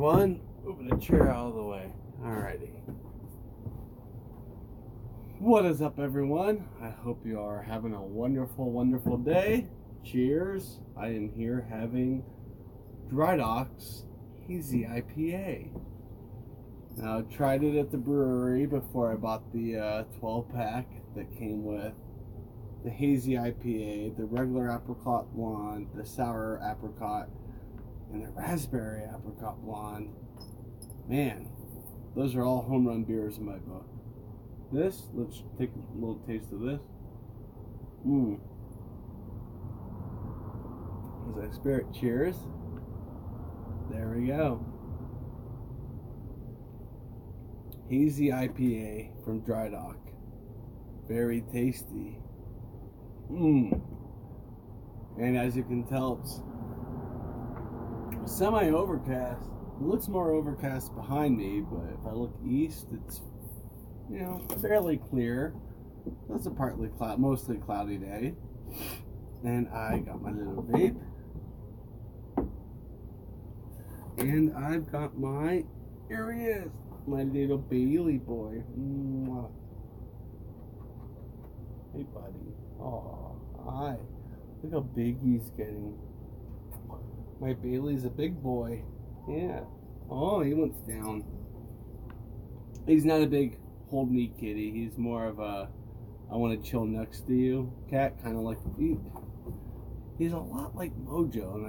everyone. Moving the chair out of the way. Alrighty. What is up, everyone? I hope you are having a wonderful, wonderful day. Cheers. I am here having Dry Dock's Hazy IPA. Now, I tried it at the brewery before I bought the 12-pack that came with the Hazy IPA, the regular apricot blonde, the sour apricot, and the raspberry apricot blonde. Man, those are all home run beers in my book. This, let's take a little taste of this. As I spirit cheers. There we go. Hazy IPA from Dry Dock. Very tasty. And as you can tell, it's semi-overcast. It looks more overcast behind me, but if I look east, it's, you know, fairly clear. That's a partly mostly cloudy day. And I got my little vape. And I've got here he is, my little Bailey boy. Mwah. Hey, buddy. Oh, hi. Look how big he's getting. My Bailey's a big boy. Yeah. Oh, he went down. He's not a big hold me kitty. He's more of a I want to chill next to you cat, kind of like he's a lot like Mojo, and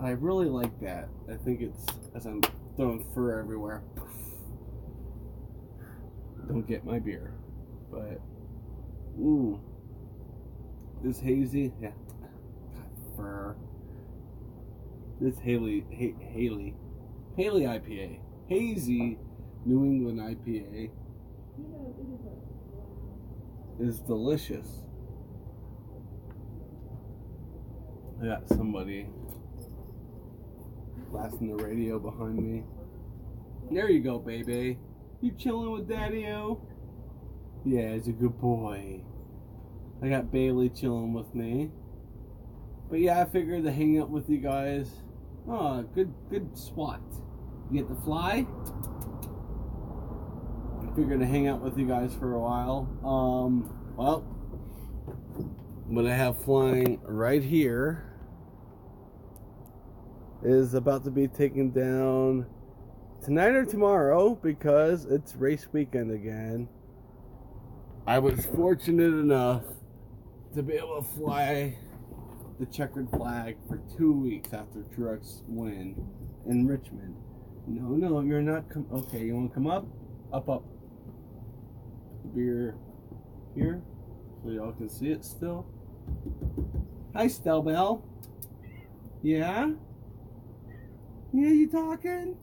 I really like that. I think it's, as I'm throwing fur everywhere. Don't get my beer, but this hazy, yeah, got fur. This Haley IPA, hazy New England IPA, is delicious. I got somebody blasting the radio behind me. There you go, baby. You chilling with Daddy-O? Yeah, he's a good boy. I got Bailey chilling with me. But yeah, I figured to hang out with you guys. Oh, good swat. You get to fly? I figured to hang out with you guys for a while. Well, what I have flying right here is about to be taken down tonight or tomorrow because it's race weekend again. I was fortunate enough to be able to fly the checkered flag for 2 weeks after Truex win in Richmond. No, you're not okay, you want to come up? Up. Beer here so y'all can see it still. Hi, Stelbell. Yeah? Yeah, you talking?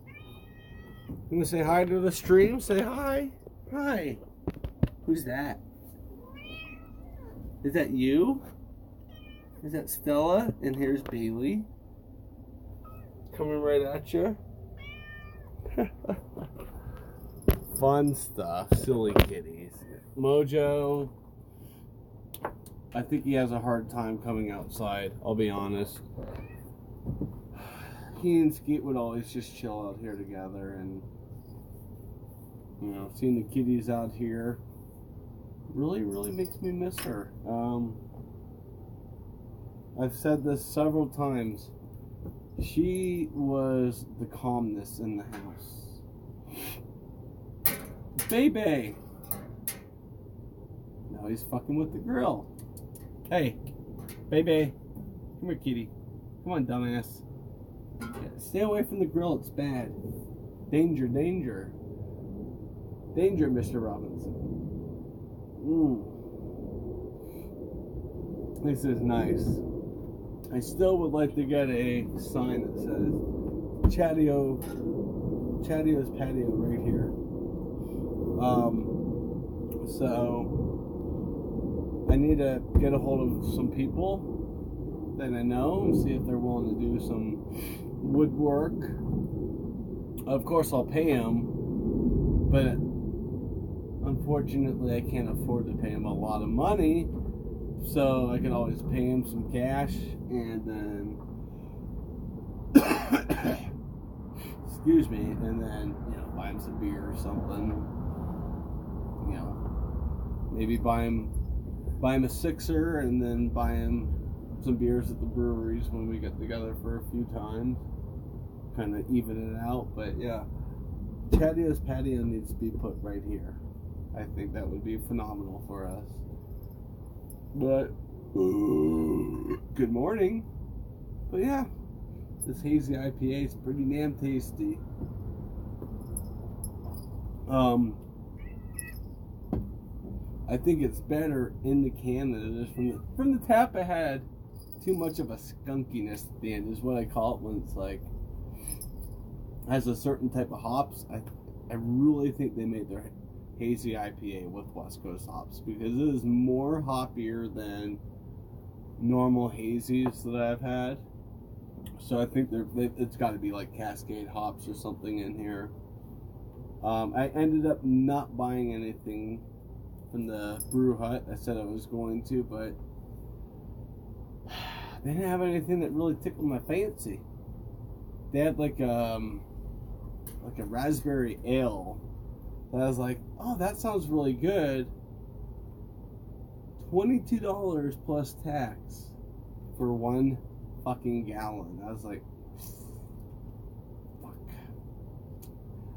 You gonna say hi to the stream? Say hi. Hi. Who's that? Is that you? Is that Stella? And here's Bailey. Coming right at you. Fun stuff. Silly kitties. Mojo, I think he has a hard time coming outside, I'll be honest. He and Skeet would always just chill out here together, and you know, seeing the kitties out here really makes me miss her. I've said this several times. She was the calmness in the house. Baby! Now he's fucking with the grill. Hey, baby. Come here, kitty. Come on, dumbass. Yeah, stay away from the grill, it's bad. Danger. Danger, Mr. Robinson. This is nice. I still would like to get a sign that says Chadeo's Patio right here. So I need to get a hold of some people that I know and see if they're willing to do some woodwork. Of course, I'll pay them, but unfortunately, I can't afford to pay them a lot of money. So I can always pay him some cash and then excuse me, and then, you know, buy him some beer or something. You know, maybe buy him a sixer, and then buy him some beers at the breweries when we get together for a few times. Kind of even it out, but yeah. Chadeo's patio needs to be put right here. I think that would be phenomenal for us. But, good morning. But yeah, this hazy IPA is pretty damn tasty. I think it's better in the can than it is from the tap. It had too much of a skunkiness at the end, is what I call it, when it's like has a certain type of hops. I really think they made their hazy IPA with West Coast hops, because it is more hoppier than normal hazies that I've had. So I think it's got to be like Cascade hops or something in here. I ended up not buying anything from the brew hut. I said I was going to, but they didn't have anything that really tickled my fancy. They had like a raspberry ale that I was like, oh, that sounds really good. $22 plus tax for 1 fucking gallon. I was like, fuck.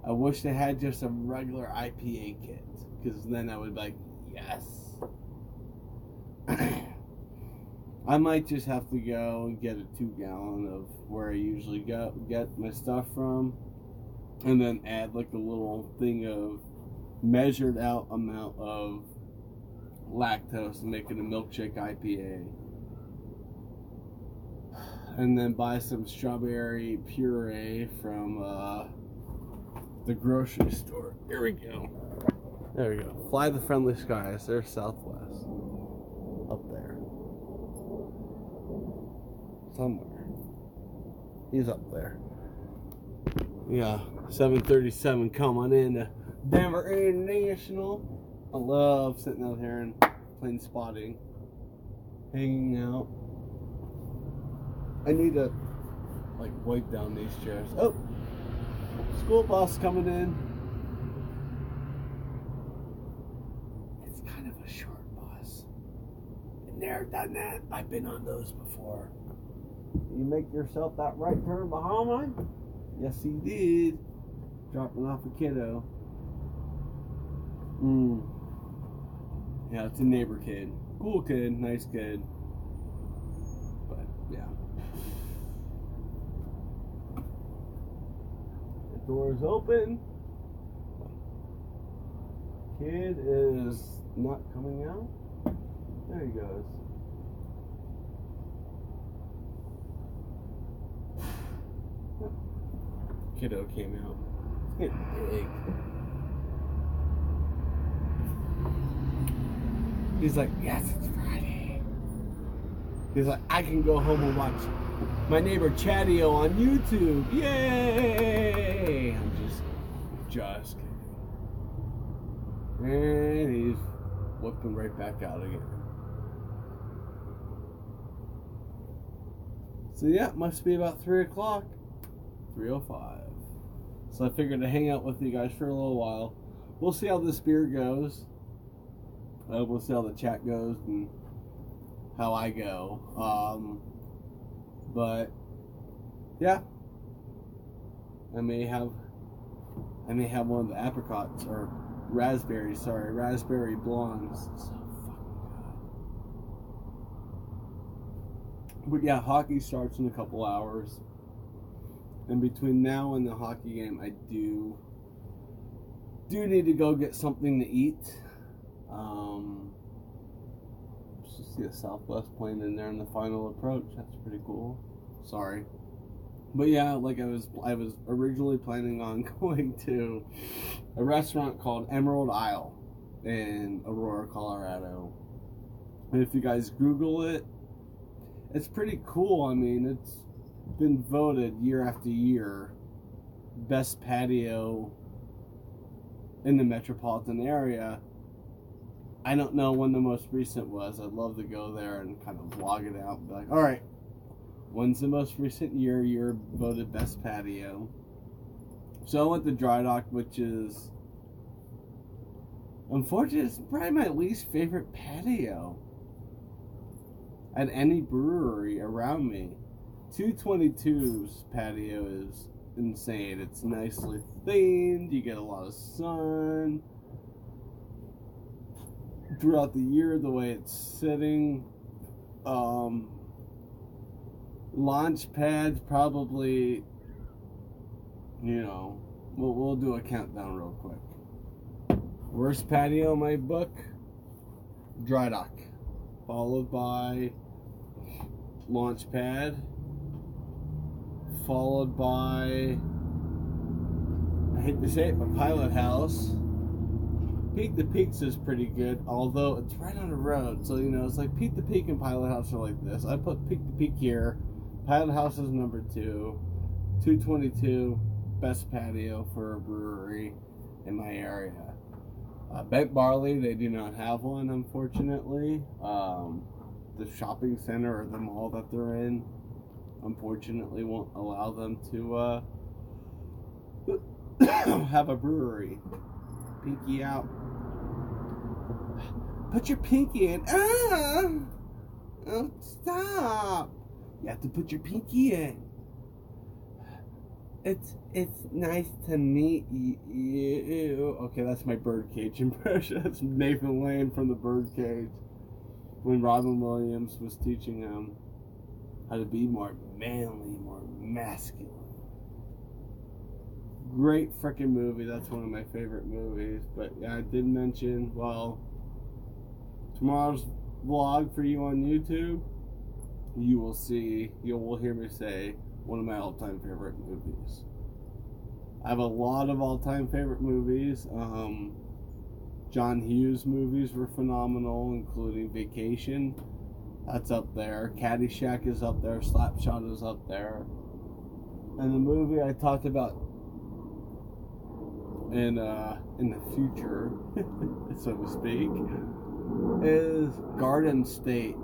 I wish they had just a regular IPA kit, because then I would be like, yes. I might just have to go and get a 2-gallon of where I usually get my stuff from, and then add like a little thing of measured out amount of lactose and make it a milkshake IPA. And then buy some strawberry puree from the grocery store. Here we go. There we go. Fly the friendly skies. There's Southwest. Up there. Somewhere. He's up there. Yeah, 737 coming in to Denver International. I love sitting out here and playing spotting, hanging out. I need to like wipe down these chairs. Oh, school bus coming in. It's kind of a short bus. Been there, done that. I've been on those before. You make yourself that right turn behind me? Yes, he did. Dropping off a kiddo. Yeah, it's a neighbor kid. Cool kid, nice kid. But, yeah. The door is open. Kid is not coming out. There he goes. Kiddo came out. It's getting big. He's like, yes, it's Friday. He's like, I can go home and watch my neighbor Chadeo on YouTube. Yay! I'm just kidding. And he's whipping right back out again. So yeah, it must be about 3 o'clock. 3:05. So I figured to hang out with you guys for a little while. We'll see how this beer goes. We'll see how the chat goes and how I go. But yeah, I may have one of the apricots or raspberry blondes. It's so fucking good. But yeah, hockey starts in a couple hours. And between now and the hockey game, I do need to go get something to eat. Just see a Southwest plane in there in the final approach. That's pretty cool. Sorry. But yeah, like I was originally planning on going to a restaurant called Emerald Isle in Aurora, Colorado. And if you guys Google it, it's pretty cool. I mean, it's been voted year after year best patio in the metropolitan area. I don't know when the most recent was. I'd love to go there and kind of vlog it out and be like, alright, when's the most recent year you're voted best patio? So I went to Dry Dock, which is, unfortunately, it's probably my least favorite patio at any brewery around me. 222's patio is insane. It's nicely themed. You get a lot of sun throughout the year, the way it's sitting. Launch pads, probably, we'll do a countdown real quick. Worst patio in my book, Dry Dock, followed by Launch Pad, followed by, I hate to say it, but Pilot House. Peak to Peaks is pretty good, although it's right on the road, so it's like Peak to Peak and Pilot House are like this. I put Peak to Peak here. Pilot House is number 2. 222, best patio for a brewery in my area. Bent Barley, they do not have one, unfortunately. The shopping center or the mall that they're in, unfortunately, won't allow them to have a brewery. Pinky out. Put your pinky in. Oh, stop. You have to put your pinky in. It's nice to meet you. Okay, that's my Birdcage impression. That's Nathan Lane from the Birdcage. When Robin Williams was teaching him how to be more manly, more masculine. Great freaking movie. That's one of my favorite movies. But yeah, I did mention, tomorrow's vlog for you on YouTube, you will hear me say one of my all-time favorite movies. I have a lot of all-time favorite movies. John Hughes movies were phenomenal, including Vacation. That's up there. Caddyshack is up there. Slapshot is up there. And the movie I talked about in the future, so to speak, is Garden State.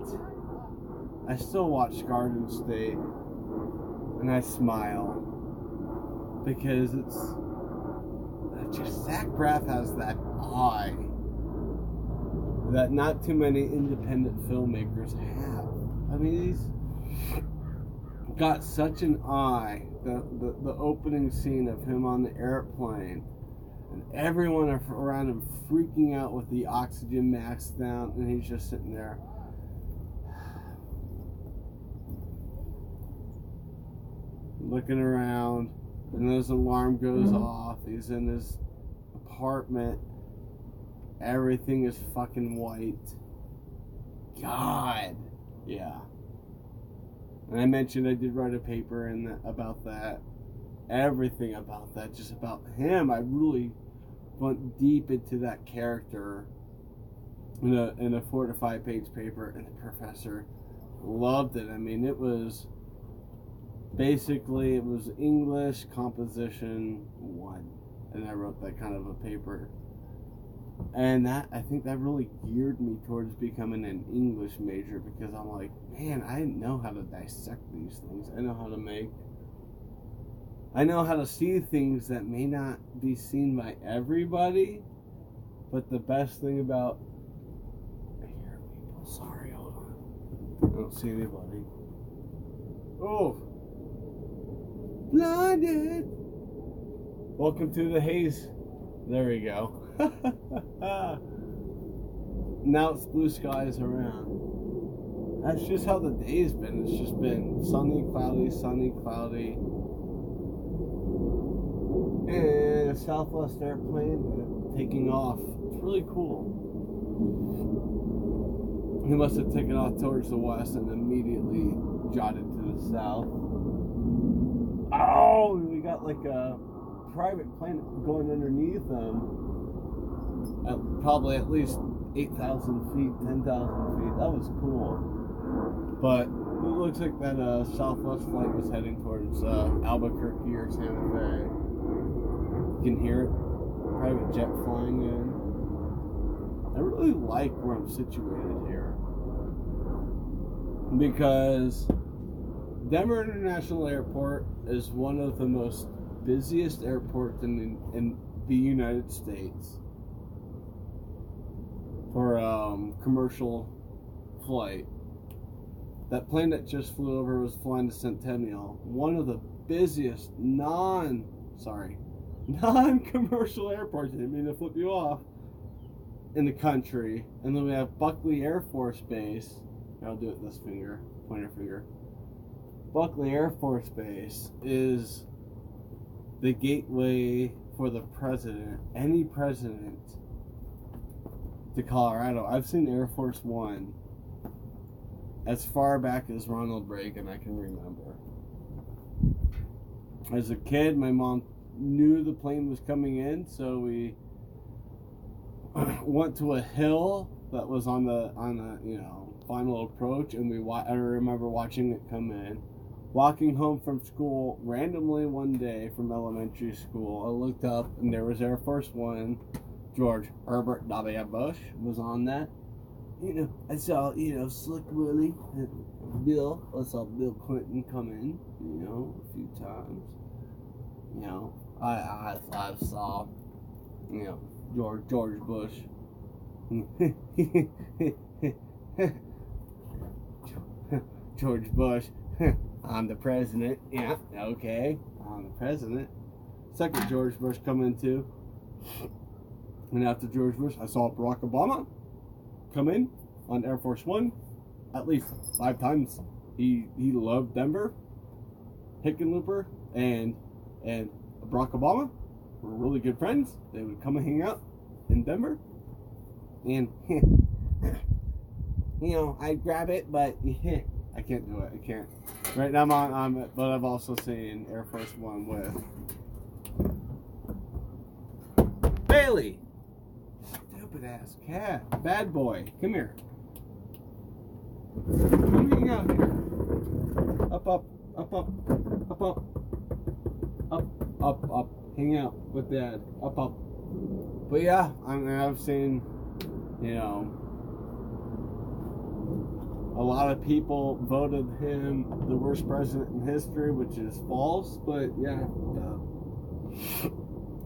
I still watch Garden State and I smile because it's just Zach Braff has that eye that not too many independent filmmakers have. I mean, he's got such an eye. The opening scene of him on the airplane and everyone around him freaking out with the oxygen mask down, and he's just sitting there. Looking around, and his alarm goes off. He's in his apartment. Everything is fucking white. God. Yeah. And I mentioned I did write a paper about that. Everything about that, just about him. I really went deep into that character in a 4 to 5 page paper, and the professor loved it. I mean, it was English composition 1, and I wrote that kind of a paper, and I think that really geared me towards becoming an English major, because I'm like, man, I know how to dissect these things. I know how to see things that may not be seen by everybody, but the best thing about, I hear people, sorry, hold on, I don't see anybody. Oh, blinded. Welcome to the haze. There we go. Now it's blue skies around. That's just how the day's been. It's just been sunny, cloudy. And a Southwest airplane taking off. It's really cool. He must have taken off towards the west and immediately jotted to the south. Oh, we got like a private plane going underneath them. Probably at least 8,000 feet, 10,000 feet. That was cool. But it looks like that Southwest flight was heading towards Albuquerque or Santa Fe. You can hear it. Private jet flying in. I really like where I'm situated here, because Denver International Airport is one of the most busiest airports in the United States for commercial flight. That plane that just flew over was flying to Centennial, one of the busiest non-commercial airports. I didn't mean to flip you off, in the country. And then we have Buckley Air Force Base. I'll do it with this finger, pointer finger. Buckley Air Force Base is the gateway for the president, any president, to Colorado. I've seen Air Force One as far back as Ronald Reagan I can remember. As a kid, my mom knew the plane was coming in, so we went to a hill that was on the final approach, and I remember watching it come in. Walking home from school randomly one day from elementary school, I looked up and there was Air Force One. George Herbert W. Bush was on that. I saw, Slick Willie and Bill. I saw Bill Clinton come in, a few times. I saw, George Bush. George Bush. I'm the president. Yeah, okay. I'm the president. Second George Bush come in too. And after George Bush, I saw Barack Obama come in on Air Force One at least 5 times. He loved Denver. Hickenlooper and Barack Obama were really good friends. They would come and hang out in Denver. And I'd grab it, but I can't do it. I can't. Right now I'm on it, but I've also seen Air Force One with Bailey. Stupid ass cat. Bad boy. Come here. Come hang out here. Up. Hang out with Dad. Up. But yeah, I've seen, a lot of people voted him the worst president in history, which is false. But yeah,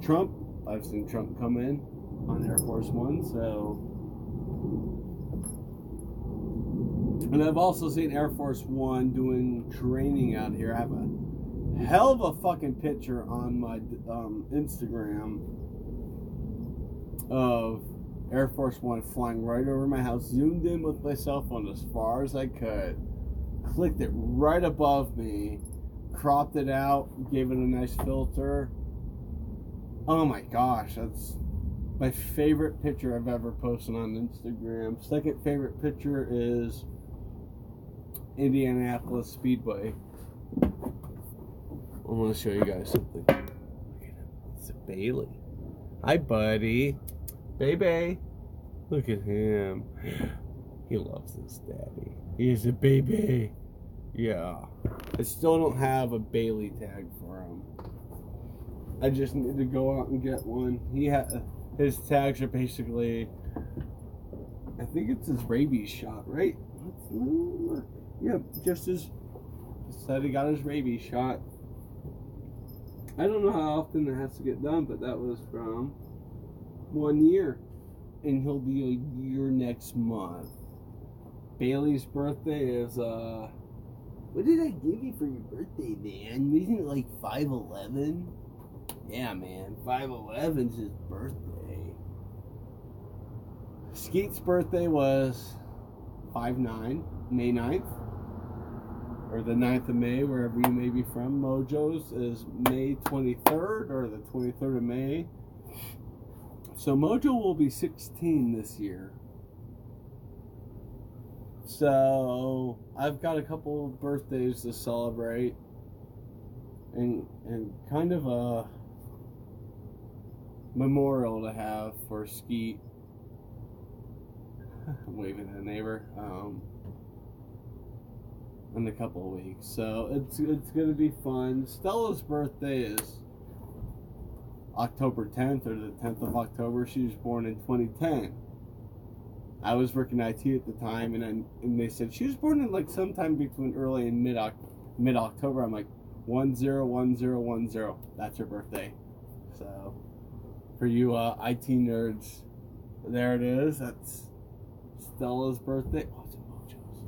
Trump. I've seen Trump come in on Air Force One. So, and I've also seen Air Force One doing training out here. I have a hell of a fucking picture on my Instagram of Air Force One flying right over my house, zoomed in with my cell phone as far as I could, clicked it right above me, cropped it out, gave it a nice filter. Oh my gosh, that's my favorite picture I've ever posted on Instagram. Second favorite picture is Indianapolis Speedway. I want to show you guys something. It's a Bailey. Hi, buddy. Baby. Look at him. He loves his daddy. He's a baby. Yeah. I still don't have a Bailey tag for him. I just need to go out and get one. His tags are basically, I think it's his rabies shot, right? Yeah, just said he got his rabies shot. I don't know how often that has to get done, but that was from 1 year. And he'll be a year next month. Bailey's birthday is, what did I give you for your birthday, man? Isn't it like 5'11"? Yeah, man, 5'11"'s his birthday. Skeet's birthday was 5'9", May 9th. Or the 9th of May, wherever you may be from. Mojo's is May 23rd, or the 23rd of May. So Mojo will be 16 this year. So I've got a couple of birthdays to celebrate. And kind of a memorial to have for Skeet. I'm waving at a neighbor. In a couple of weeks. So it's gonna be fun. Stella's birthday is October 10th, or the 10th of October. She was born in 2010. I was working IT at the time, and they said she was born in like sometime between early and mid October. I'm like, 101010. That's her birthday. So, for you IT nerds, there it is. That's Stella's birthday. Oh, it's a Mojo's.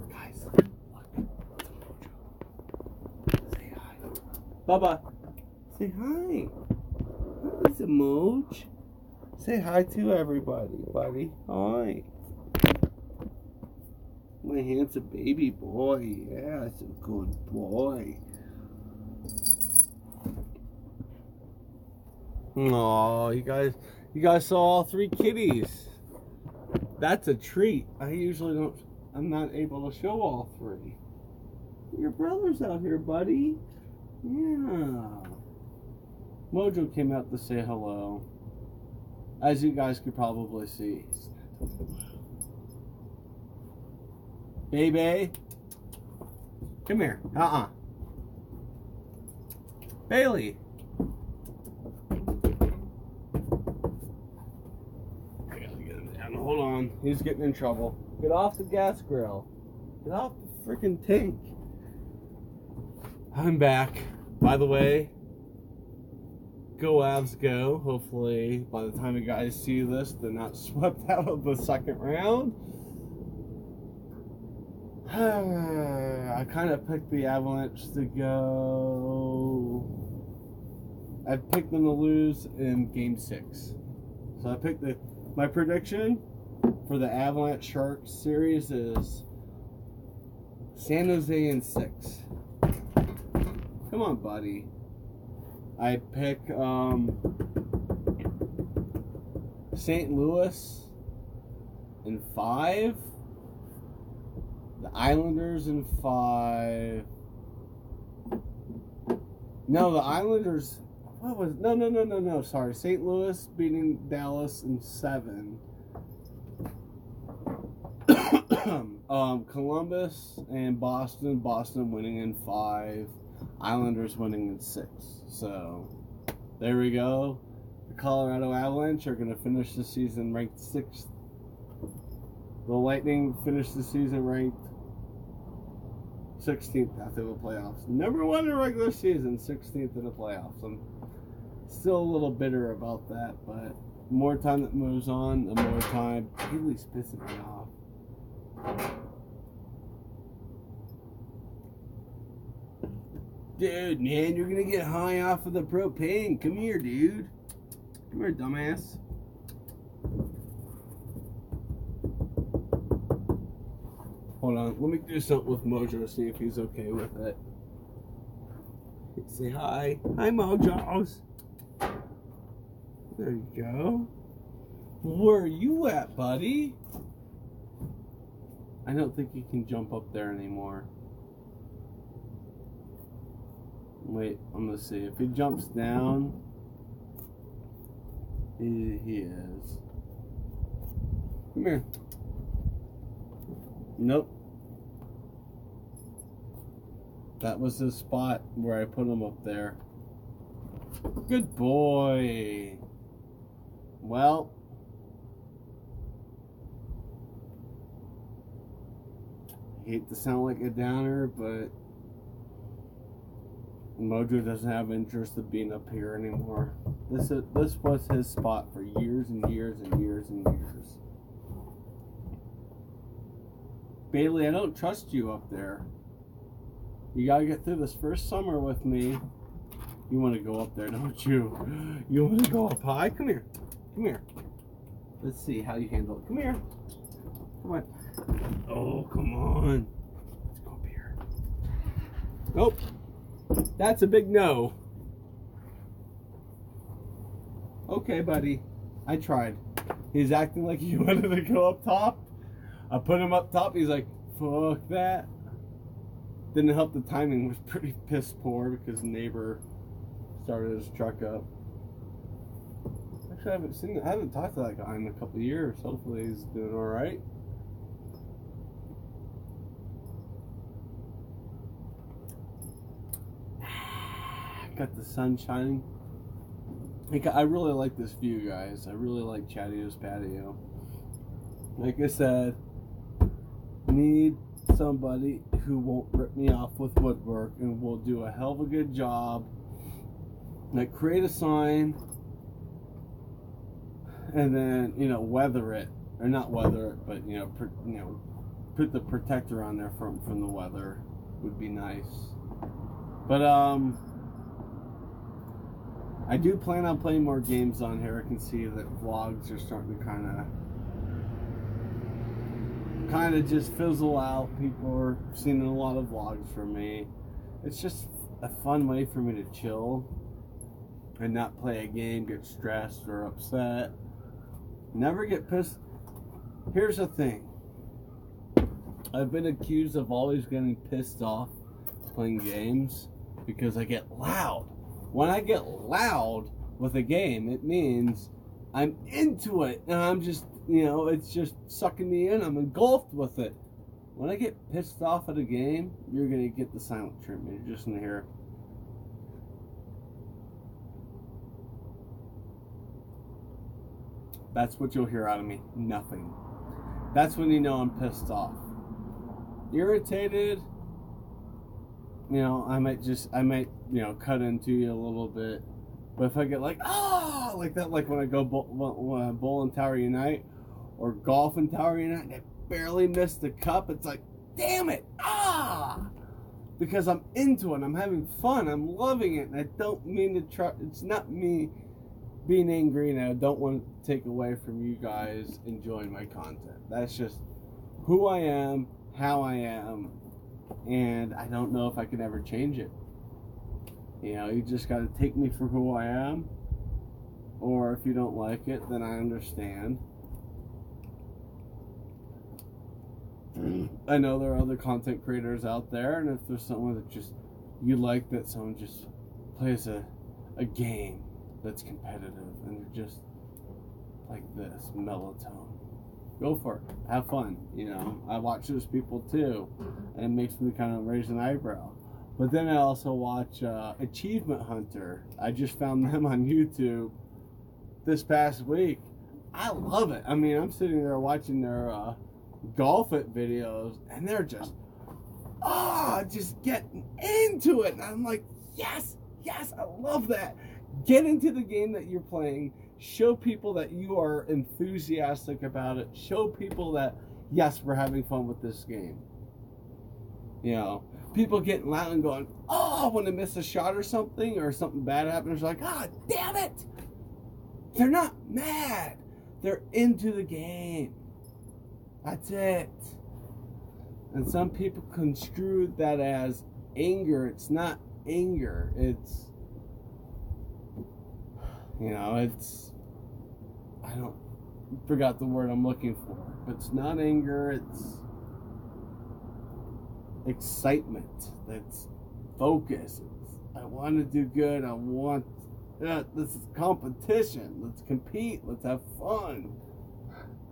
Guys, look. It's a Mojo. Say hi. Bubba, say hi. It's a Moj. Say hi to everybody, buddy. Hi. My handsome baby boy. Yeah, it's a good boy. Oh, you guys saw all 3 kitties. That's a treat. I'm not able to show all 3. Your brother's out here, buddy. Yeah. Mojo came out to say hello. As you guys could probably see. Baby. Come here. Bailey. I gotta get him down. Hold on. He's getting in trouble. Get off the gas grill. Get off the freaking tank. I'm back. By the way, go Avs go. Hopefully, by the time you guys see this, they're not swept out of the second round. I kind of picked the Avalanche to go. I picked them to lose in Game 6. So I picked my prediction for the Avalanche Sharks series is San Jose in 6. Come on, buddy. I pick St. Louis in 5. The Islanders in 5. No, the Islanders. What was? No. Sorry, St. Louis beating Dallas in 7. Columbus and Boston. Boston winning in 5. Islanders winning in 6. So there we go. The Colorado Avalanche are going to finish the season ranked 6th. The Lightning finished the season ranked 16th after the playoffs. Number 1 in the regular season, 16th in the playoffs. I'm still a little bitter about that, but the more time that moves on, the more time Haley's pissing me off. Dude, man, you're gonna get high off of the propane. Come here, dude. Come here, dumbass. Hold on, let me do something with Mojo, see if he's okay with it. Say hi. Hi, Mojos. There you go. Where are you at, buddy? I don't think he can jump up there anymore. Wait, I'm gonna see. If he jumps down, he is. Come here. Nope. That was the spot where I put him up there. Good boy. Well, I hate to sound like a downer, but Mojo doesn't have interest of being up here anymore. This was his spot for years and years and years and years. Bailey, I don't trust you up there. You gotta get through this first summer with me. You want to go up there, don't you? You want to go up high? Come here. Come here. Let's see how you handle it. Come here. Come on. Oh, come on. Let's go up here. Nope. That's a big no. Okay, buddy. I tried. He's acting like he wanted to go up top. I put him up top. He's like, fuck that. Didn't help the timing was pretty piss poor because the neighbor started his truck up. Actually, I haven't talked to that guy in a couple of years. Hopefully he's doing alright. Got the sun shining. I really like this view, guys. I really like Chadeo's Patio. Like I said, need somebody who won't rip me off with woodwork and will do a hell of a good job. Like create a sign and then, weather it, or not weather it, but put the protector on there from the weather would be nice. But I do plan on playing more games on here. I can see that vlogs are starting to kind of just fizzle out. People are seeing a lot of vlogs from me. It's just a fun way for me to chill and not play a game, get stressed or upset. Never get pissed. Here's the thing. I've been accused of always getting pissed off playing games because I get loud. When I get loud with a game, it means I'm into it and I'm just, it's just sucking me in. I'm engulfed with it. When I get pissed off at a game, you're going to get the silent treatment. You're just going to hear. That's what you'll hear out of me. Nothing. That's when you know I'm pissed off. Irritated, I might cut into you a little bit. But if I get like that, like when I go bowl in Tower Unite or golf in Tower Unite and I barely missed the cup, it's like, damn it, because I'm into it, I'm having fun, I'm loving it, and I don't mean to try. It's not me being angry, and I don't want to take away from you guys enjoying my content. That's just who I am, how I am, and I don't know if I can ever change it. You just got to take me for who I am, or if you don't like it, then I understand. I know there are other content creators out there, and if there's someone that just you like, that someone just plays a game that's competitive and they're just like this melatonin, go for it, have fun. I watch those people too, and it makes me kind of raise an eyebrow. But then I also watch Achievement Hunter. I just found them on YouTube this past week. I love it. I mean, I'm sitting there watching their golf it videos, and they're just getting into it. And I'm like, yes, I love that. Get into the game that you're playing. Show people that you are enthusiastic about it. Show people that, yes, we're having fun with this game. People getting loud and going, when they miss a shot or something bad happens, like, damn it. They're not mad. They're into the game. That's it. And some people construe that as anger. It's not anger. It's, forgot the word I'm looking for. But it's not anger. It's excitement. That's focus. I want to do good. I want this is competition. Let's compete. Let's have fun.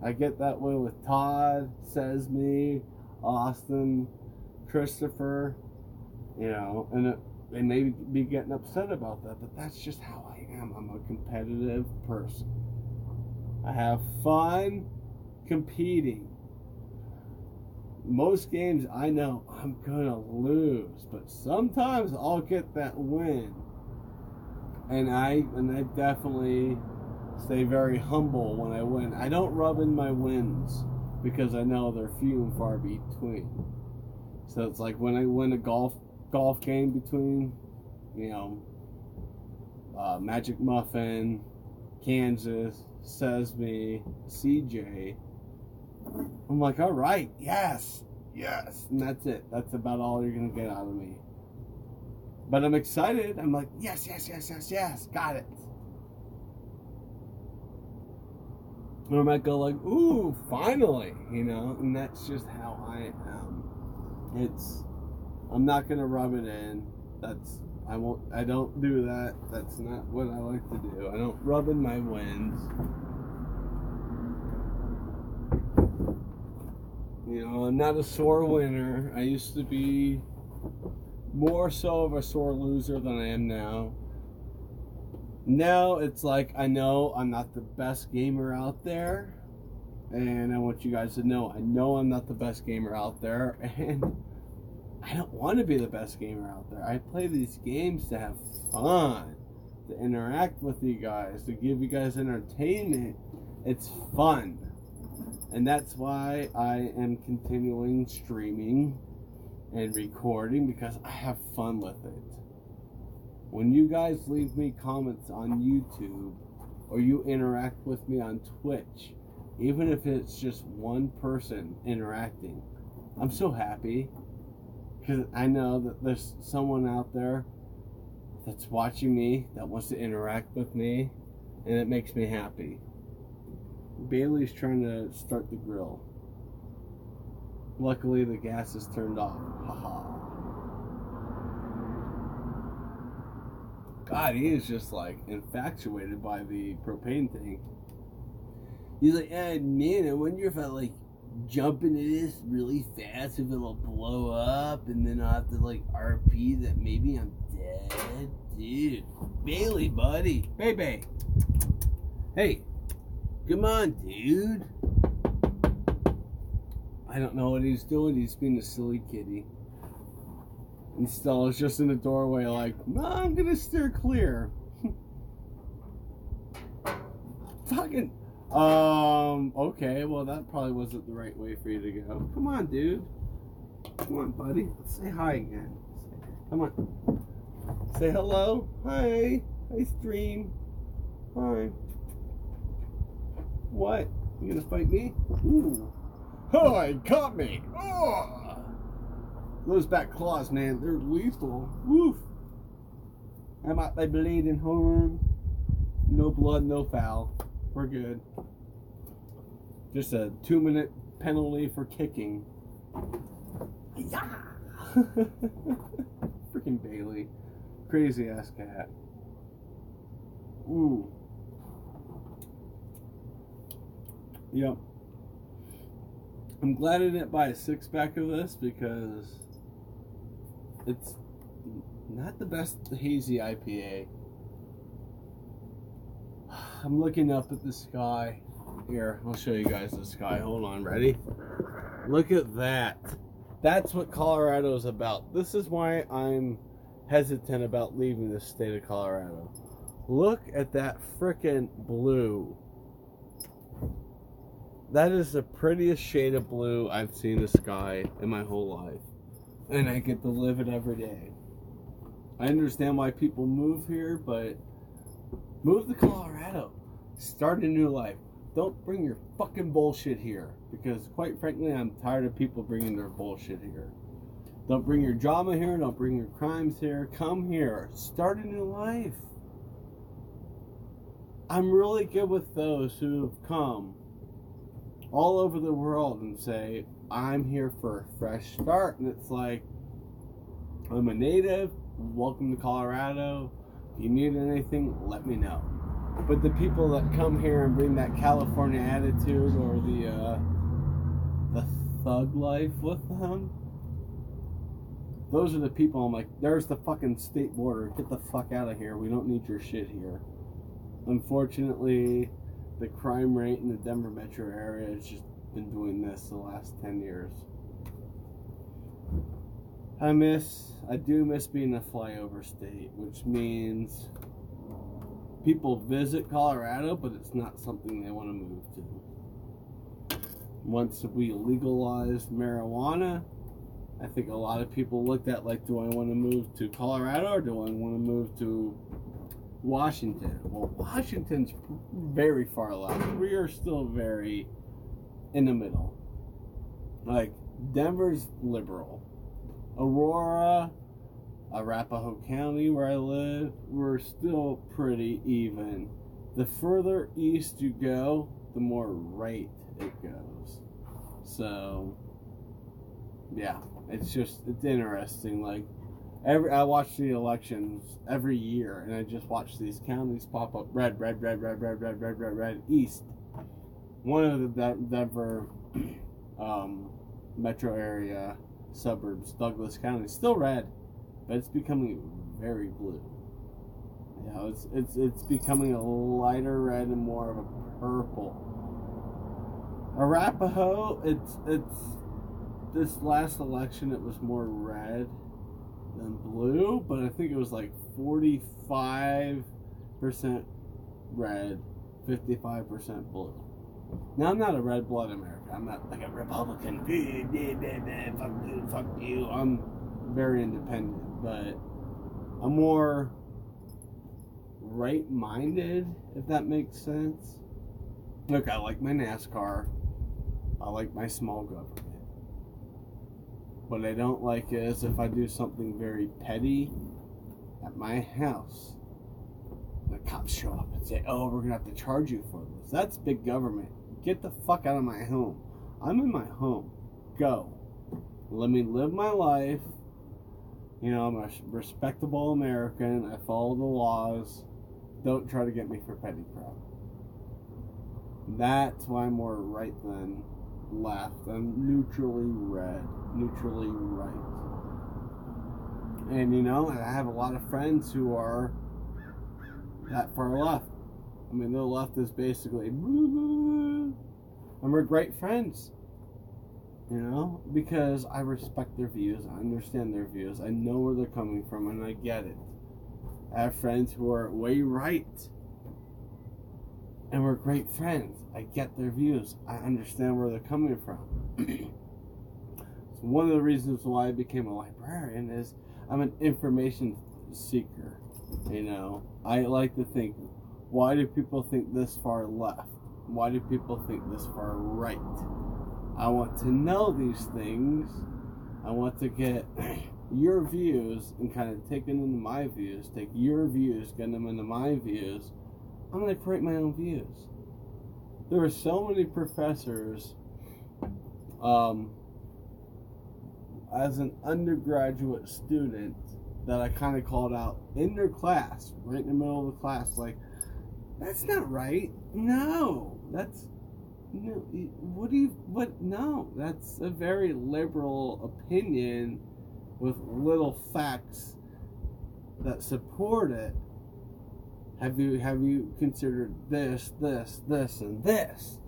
I get that way with Todd, Says Me, Austin, Christopher, and they may be getting upset about that, but that's just how I am. I'm a competitive person. I have fun competing. Most games I know I'm gonna lose, but sometimes I'll get that win. And I definitely stay very humble when I win. I don't rub in my wins because I know they're few and far between. So it's like when I win a golf game between, Magic Muffin, Kansas, Says Me, CJ. I'm like, all right, yes, and that's it. That's about all you're gonna get out of me. But I'm excited. I'm like, yes, got it. Or I might go like, ooh, finally, and that's just how I am. I'm not gonna rub it in. I don't do that. That's not what I like to do. I don't rub in my wins. I'm not a sore winner. I used to be more so of a sore loser than I am now. Now it's like I know I'm not the best gamer out there, And I want you guys to know, I know I'm not the best gamer out there, and I don't want to be the best gamer out there. I play these games to have fun, to interact with you guys, to give you guys entertainment. It's fun. And that's why I am continuing streaming and recording, because I have fun with it. When you guys leave me comments on YouTube, or you interact with me on Twitch, even if it's just one person interacting, I'm so happy, because I know that there's someone out there that's watching me that wants to interact with me, and it makes me happy. Bailey's trying to start the grill. Luckily the gas is turned off. Haha. God, he is just like infatuated by the propane thing. He's like, man, I wonder if I like jump into this really fast, if it'll blow up, and then I'll have to like RP that maybe I'm dead. Dude, Bailey, buddy. Baby. Hey, come on, dude. I don't know what he's doing. He's being a silly kitty. And Stella's just in the doorway like, I'm gonna steer clear. Fucking... okay, well that probably wasn't the right way for you to go. Come on, dude. Come on, buddy. Let's say hi again. Come on. Say hello. Hi. Hi, stream. Hi. What? You gonna fight me? Ooh. Oh, he caught me. Oh. Those back claws, man, they're lethal. Woof. I'm out my bleeding. Hold on. No blood, no foul. We're good. Just a 2-minute penalty for kicking. Yeah. Freaking Bailey. Crazy ass cat. Ooh. Yep. I'm glad I didn't buy a 6-pack of this, because it's not the best hazy IPA. I'm looking up at the sky. Here, I'll show you guys the sky. Hold on, ready? Look at that. That's what Colorado's about. This is why I'm hesitant about leaving the state of Colorado. Look at that frickin' blue. That is the prettiest shade of blue I've seen the sky in my whole life. And I get to live it every day. I understand why people move here, but move to Colorado. Start a new life. Don't bring your fucking bullshit here. Because quite frankly, I'm tired of people bringing their bullshit here. Don't bring your drama here. Don't bring your crimes here. Come here. Start a new life. I'm really good with those who've come all over the world and say, I'm here for a fresh start. And it's like, I'm a native. Welcome to Colorado. If you need anything, let me know. But the people that come here and bring that California attitude, or the thug life with them, those are the people I'm like, there's the fucking state border. Get the fuck out of here. We don't need your shit here. Unfortunately, the crime rate in the Denver metro area has just been doing this the last 10 years. I do miss being a flyover state, which means people visit Colorado, but it's not something they want to move to. Once we legalized marijuana, I think a lot of people looked at like, do I want to move to Colorado or do I want to move to Washington? Well, Washington's very far left. We are still very in the middle. Like, Denver's liberal. Aurora, Arapahoe County, where I live, we're still pretty even. The further east you go, the more right it goes. So, yeah, it's interesting. Like, I watch the elections every year, and I just watch these counties pop up red, east. One of the Denver metro area suburbs, Douglas County, still red, but it's becoming very blue. You know, it's becoming a lighter red and more of a purple. Arapahoe, it's this last election it was more red than blue, but I think it was like 45% red, 55% blue. Now I'm not a red blood American. I'm not like a Republican. Fuck you. I'm very independent, but I'm more right-minded, if that makes sense. Look, I like my NASCAR. I like my small government. What I don't like is if I do something very petty at my house, the cops show up and say, oh, we're going to have to charge you for this. That's big government. Get the fuck out of my home. I'm in my home. Go. Let me live my life. You know, I'm a respectable American. I follow the laws. Don't try to get me for petty crap. That's why I'm more right than left. I'm neutrally red. Neutrally right. And, you know, I have a lot of friends who are that far left. I mean, the left is basically, and we're great friends, you know, because I respect their views, I understand their views, I know where they're coming from, and I get it. I have friends who are way right, and we're great friends. I get their views, I understand where they're coming from. So one of the reasons why I became a librarian is I'm an information seeker. You know, I like to think, why do people think this far left? Why do people think this far right? I want to know these things. I want to get your views and kind of take them into my views, take your views, get them into my views. I'm going to create my own views. There are so many professors, as an undergraduate student, that I kind of called out in their class, right in the middle of the class, like, that's not right. No, that's, no, no, that's a very liberal opinion with little facts that support it. Have you considered this, and this?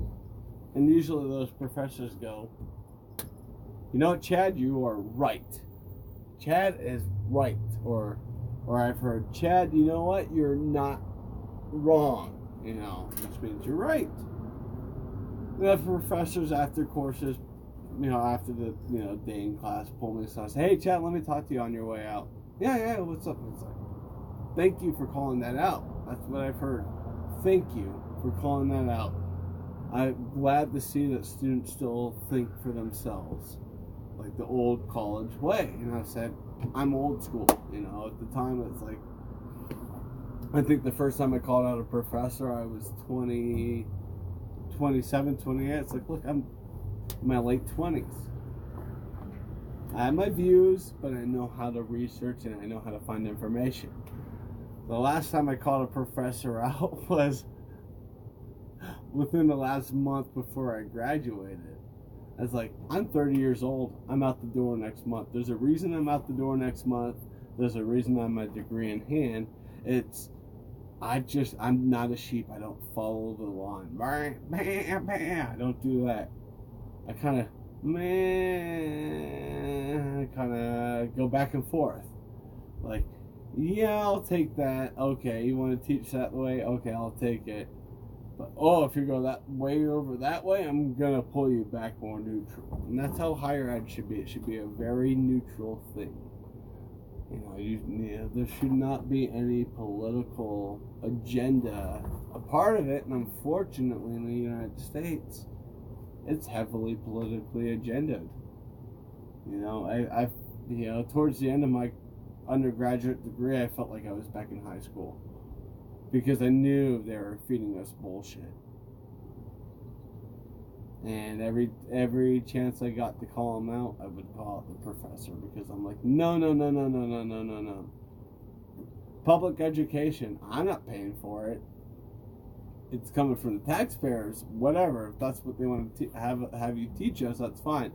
And usually those professors go, you know what, Chad, you are right. Chad is right. Or I've heard, Chad, you know what, you're not wrong. You know, which means you're right. We have professors after courses, you know, after the, you know, day in class, pull me aside and say, hey, Chad, let me talk to you on your way out. Yeah, what's up? It's like, thank you for calling that out. That's what I've heard. Thank you for calling that out. I'm glad to see that students still think for themselves, like the old college way. You know, I said, I'm old school. You know, at the time, it's like, I think the first time I called out a professor, I was 27, 28. It's like, look, I'm in my late 20s. I have my views, but I know how to research and I know how to find information. The last time I called a professor out was within the last month before I graduated. I was like, I'm 30 years old. I'm out the door next month. There's a reason I'm out the door next month. There's a reason I have my degree in hand. I'm not a sheep. I don't follow the line. I don't do that. I kind of go back and forth. Like, yeah, I'll take that. Okay, you want to teach that way? Okay, I'll take it. But, if you go that way over that way, I'm going to pull you back more neutral. And that's how higher ed should be. It should be a very neutral thing. You know, there should not be any political agenda a part of it. And unfortunately, in the United States, it's heavily politically agendaed. You know, I towards the end of my undergraduate degree, I felt like I was back in high school. Because I knew they were feeding us bullshit. And every chance I got to call them out, I would call out the professor. Because I'm like, no. Public education, I'm not paying for it. It's coming from the taxpayers, whatever. If that's what they want to have you teach us, that's fine.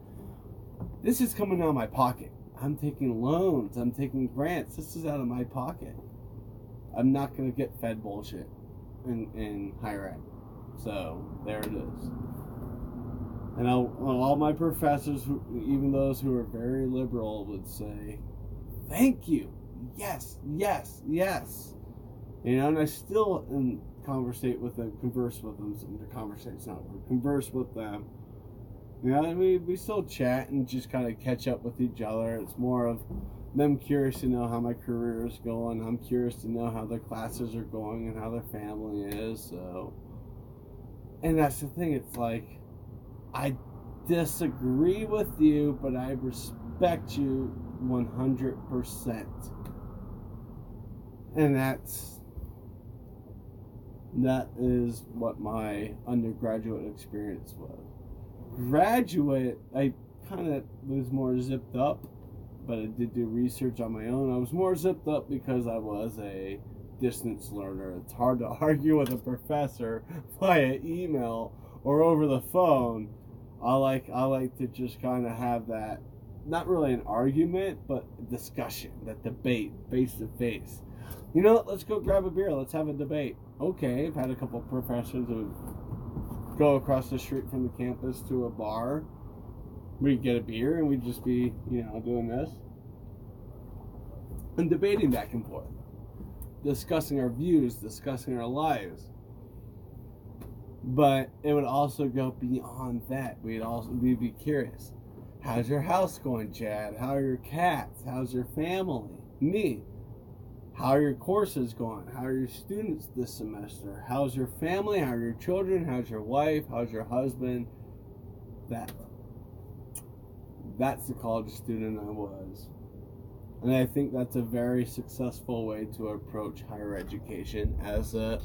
This is coming out of my pocket. I'm taking loans. I'm taking grants. This is out of my pocket. I'm not going to get fed bullshit in higher ed. So, there it is. And all my professors, even those who are very liberal, would say, "Thank you, yes, yes, yes." You know, and I still converse with them. Converse with them. You know, I mean, we still chat and just kind of catch up with each other. It's more of them curious to know how my career is going. I'm curious to know how their classes are going and how their family is. So, and that's the thing. It's like, I disagree with you, but I respect you 100%. And that is what my undergraduate experience was. Graduate, I kind of was more zipped up, but I did do research on my own. I was more zipped up because I was a distance learner. It's hard to argue with a professor via email or over the phone. I like to just kind of have that, not really an argument, but discussion, that debate, face to face. You know what? Let's go grab a beer. Let's have a debate. Okay, I've had a couple of professors who go across the street from the campus to a bar. We'd get a beer and we'd just be, doing this. And debating back and forth. Discussing our views, discussing our lives. But it would also go beyond that. We'd be curious. How's your house going, Chad? How are your cats? How's your family? Me. How are your courses going? How are your students this semester? How's your family? How are your children? How's your wife? How's your husband? That's the college student I was. And I think that's a very successful way to approach higher education as a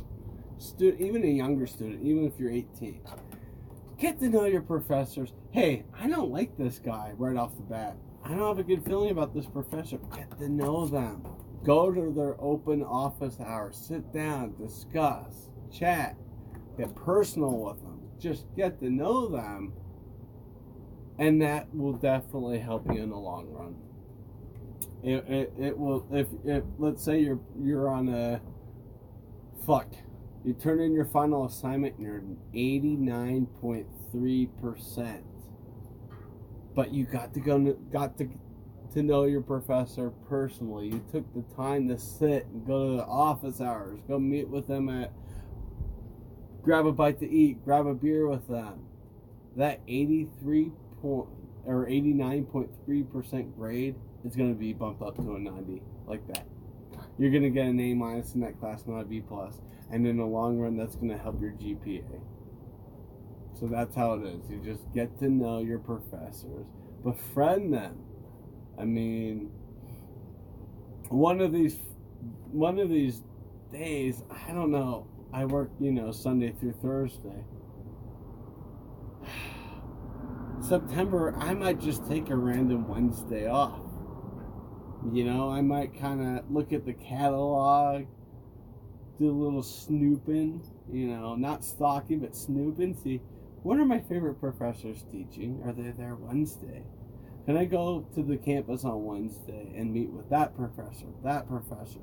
student, even a younger student, even if you're 18. Get to know your professors. Hey, I don't like this guy right off the bat. I don't have a good feeling about this professor. Get to know them. Go to their open office hours. Sit down, discuss, chat, get personal with them. Just get to know them, and that will definitely help you in the long run. It will. If let's say you're on a you turn in your final assignment and you're 89.3%, but you got to know your professor personally. You took the time to sit and go to the office hours, go meet with them grab a bite to eat, grab a beer with them. That 89.3% grade is going to be bumped up to a 90, like that. You're going to get an A- in that class, not a B+, and in the long run, that's going to help your GPA. So that's how it is. You just get to know your professors, befriend them. I mean, one of these days, I don't know. I work, Sunday through Thursday. September, I might just take a random Wednesday off. I might kind of look at the catalog, do a little snooping, not stalking, but snooping. See, what are my favorite professors teaching? Are they there Wednesday? Can I go to the campus on Wednesday and meet with that professor, and that professor?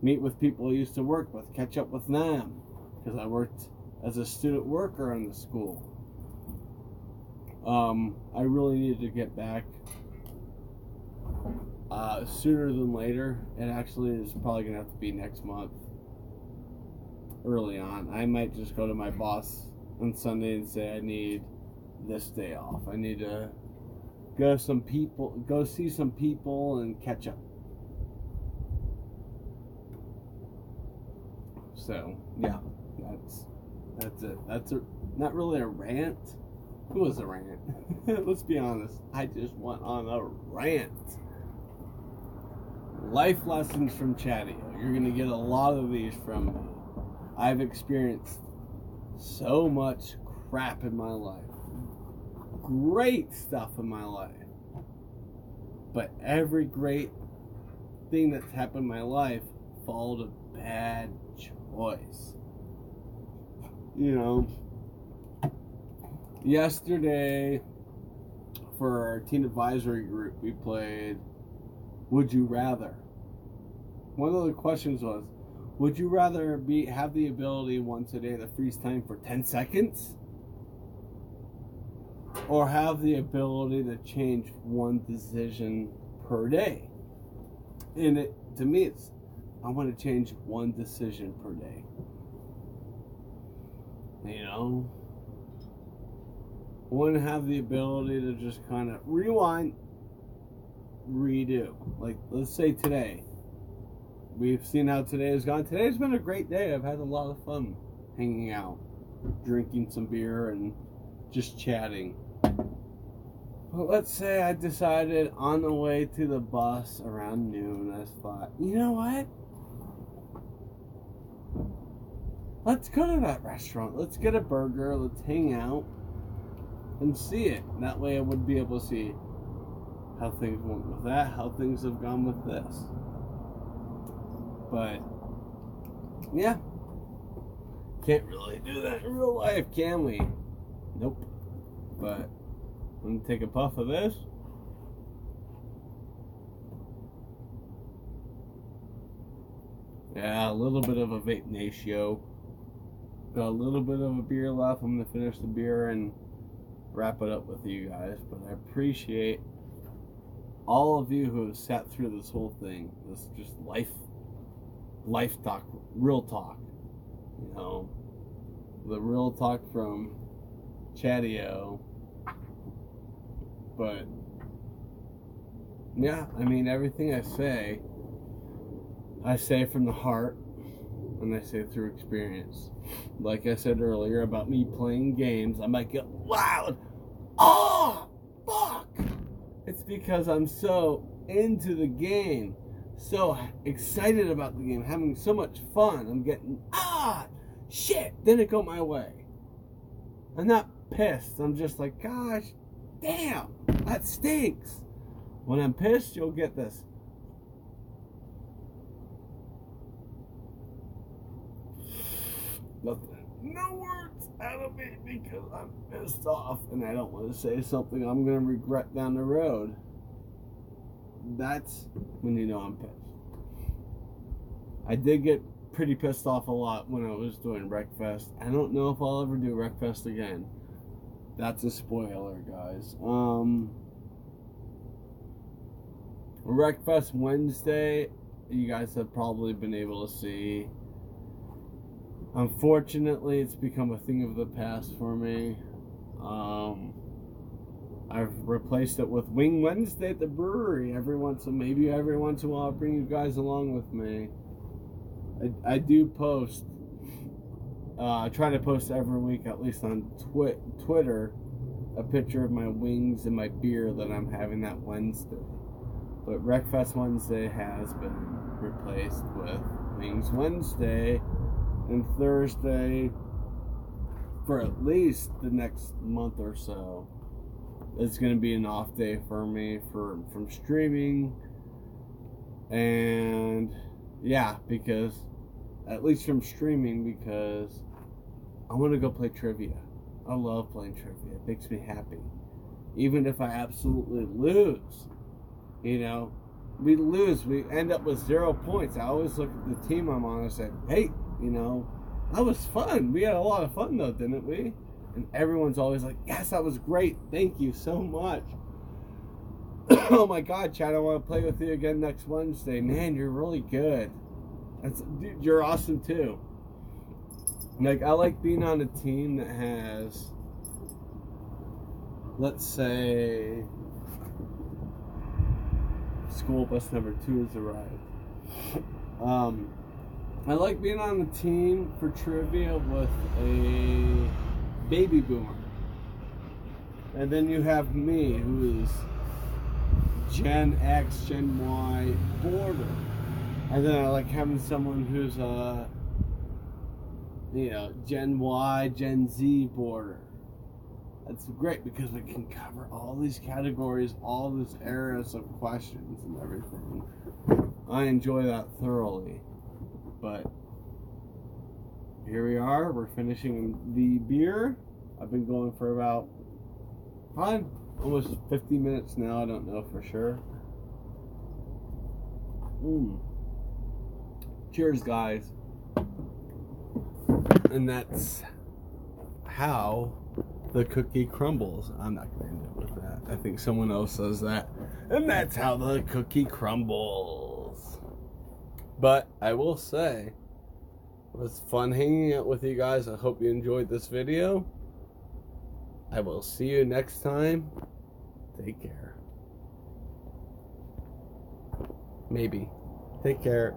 Meet with people I used to work with, catch up with them, because I worked as a student worker in the school. I really needed to get back sooner than later. It actually is probably going to have to be next month, early on. I might just go to my boss on Sunday and say I need this day off. I need to go see some people and catch up. So yeah, that's it. That's not really a rant. It was a rant. Let's be honest. I just went on a rant. Life lessons from Chadeo. You're going to get a lot of these from me. I've experienced so much crap in my life. Great stuff in my life. But every great thing that's happened in my life followed a bad choice. Yesterday, for our teen advisory group, we played Would You Rather. One of the questions was, would you rather have the ability once a day to freeze time for 10 seconds? or have the ability to change one decision per day. And to me, it's I want to change one decision per day. You know, I want to have the ability to just kind of rewind, redo. Like, let's say today. We've seen how today has gone. Today's been a great day. I've had a lot of fun hanging out, drinking some beer, and just chatting. But let's say I decided on the way to the bus around noon, I thought, you know what? Let's go to that restaurant. Let's get a burger. Let's hang out and see it. That way I would be able to see how things went with that, how things have gone with this. But, yeah. Can't really do that in real life, can we? Nope. But, I'm going to take a puff of this. Yeah, a little bit of a vape natio. Got a little bit of a beer left. I'm going to finish the beer and wrap it up with you guys. But I appreciate all of you who have sat through this whole thing. This just life talk, real talk. You know, the real talk from Chadeo. But, yeah, I mean, everything I say from the heart, and I say through experience. Like I said earlier about me playing games, I might get loud. Oh, fuck! It's because I'm so into the game, so excited about the game, having so much fun. I'm getting, shit, didn't go my way. I'm not pissed. I'm just like, gosh, damn, that stinks. When I'm pissed, you'll get this. No words out of me because I'm pissed off and I don't want to say something I'm going to regret down the road. That's when you know I'm pissed. I did get pretty pissed off a lot when I was doing Wreckfest. I don't know if I'll ever do Wreckfest again. That's a spoiler, guys. Wreckfest Wednesday, you guys have probably been able to see. Unfortunately, it's become a thing of the past for me. I've replaced it with Wing Wednesday at the brewery maybe every once in a while I'll bring you guys along with me. I do post. I try to post every week, at least on Twitter, a picture of my wings and my beer that I'm having that Wednesday. But Wreckfest Wednesday has been replaced with Wings Wednesday. And Thursday, for at least the next month or so, it's going to be an off day for me from streaming. And yeah, because at least from streaming, because I want to go play trivia. I love playing trivia. It makes me happy. Even if I absolutely lose, you know, we lose, we end up with 0 points. I always look at the team I'm on and say, hey, you know, that was fun. We had a lot of fun though, didn't we? And everyone's always like, yes, that was great. Thank you so much. Oh my God, Chad, I want to play with you again next Wednesday. Man, you're really good. Dude, you're awesome too. Like, I like being on a team that has, let's say, school bus number 2 has arrived. I like being on the team for trivia with a baby boomer. And then you have me, who is Gen X, Gen Y border. And then I like having someone who's Gen Y, Gen Z border. That's great because we can cover all these categories, all these areas of questions and everything. I enjoy that thoroughly. But here we are. We're finishing the beer. I've been going for about almost 50 minutes now. I don't know for sure. Cheers, guys. And that's how the cookie crumbles. I'm not going to end it with that. I think someone else says that. And that's how the cookie crumbles. But I will say, it was fun hanging out with you guys. I hope you enjoyed this video. I will see you next time. Take care. Maybe. Take care.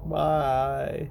Bye.